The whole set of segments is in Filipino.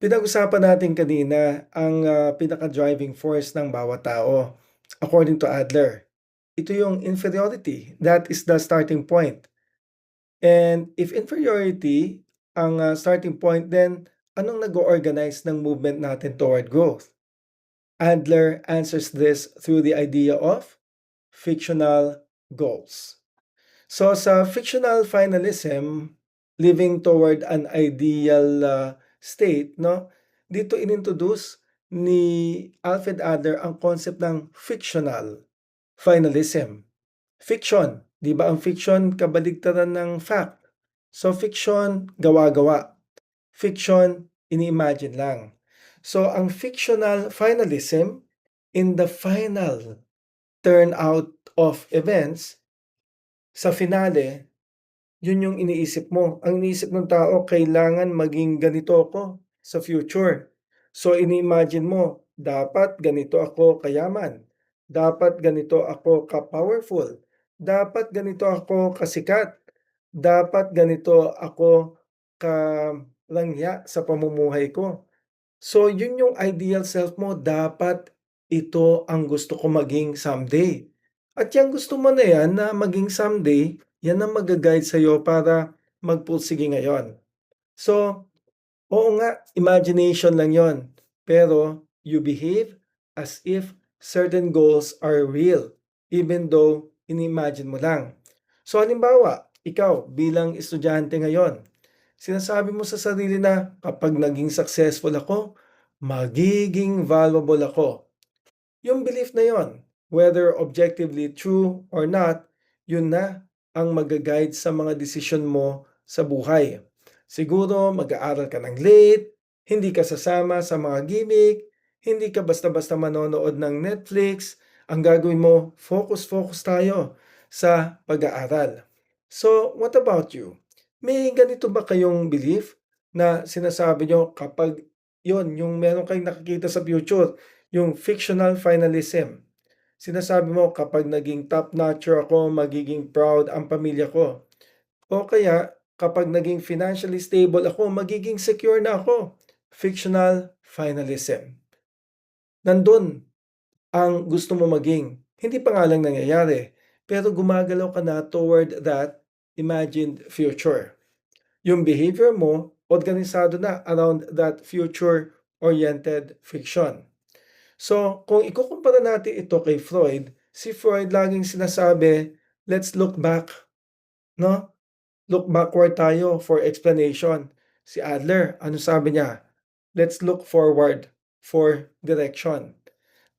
Pinag-usapan natin kanina ang pinaka-driving force ng bawat tao, according to Adler. Ito yung inferiority, that is the starting point. And if inferiority ang starting point, then anong nag-organize ng movement natin toward growth? Adler answers this through the idea of fictional goals. So sa fictional finalism, living toward an ideal state, no? Dito inintroduce ni Alfred Adler ang concept ng fictional finalism. Fiction, 'di ba? Ang fiction kabaligtaran ng fact. So fiction, gawa-gawa. Fiction, ini-imagine lang. So ang fictional finalism in the final turnout of events sa finale, yun yung iniisip mo. Ang iniisip ng tao, kailangan maging ganito ako sa future. So ini-imagine mo, dapat ganito ako kayaman. Dapat ganito ako ka-powerful. Dapat ganito ako kasikat. Dapat ganito ako kalangya sa pamumuhay ko. So yun yung ideal self mo, dapat ito ang gusto ko maging someday. At yang gusto mo na yan na maging someday, yan ang mag-guide sa'yo para magpursige ngayon. So, oo nga, imagination lang yon. Pero you behave as if certain goals are real, even though ini-imagine mo lang. So halimbawa, ikaw bilang estudyante ngayon, sinasabi mo sa sarili na kapag naging successful ako, magiging valuable ako. Yung belief na yon, whether objectively true or not, yun na ang mag-guide sa mga desisyon mo sa buhay. Siguro mag-aaral ka ng late, hindi ka sasama sa mga gimmick, hindi ka basta-basta manonood ng Netflix. Ang gagawin mo, focus tayo sa pag-aaral. So, what about you? May ganito ba kayong belief na sinasabi nyo kapag yung meron kayong nakikita sa future, yung fictional finalism. Sinasabi mo kapag naging top-notcher ako, magiging proud ang pamilya ko. O kaya kapag naging financially stable ako, magiging secure na ako. Fictional finalism. Nandun ang gusto mo maging. Hindi pa nga lang nangyayari, pero gumagalaw ka na toward that imagined future. Yung behavior mo, organisado na around that future-oriented fiction. So, kung ikukumpara natin ito kay Freud, si Freud laging sinasabi, let's look back, no? Look backward tayo for explanation. Si Adler, ano sabi niya? Let's look forward for direction.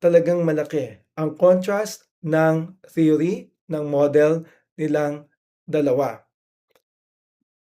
Talagang malaki ang contrast ng theory, ng model nilang dalawa.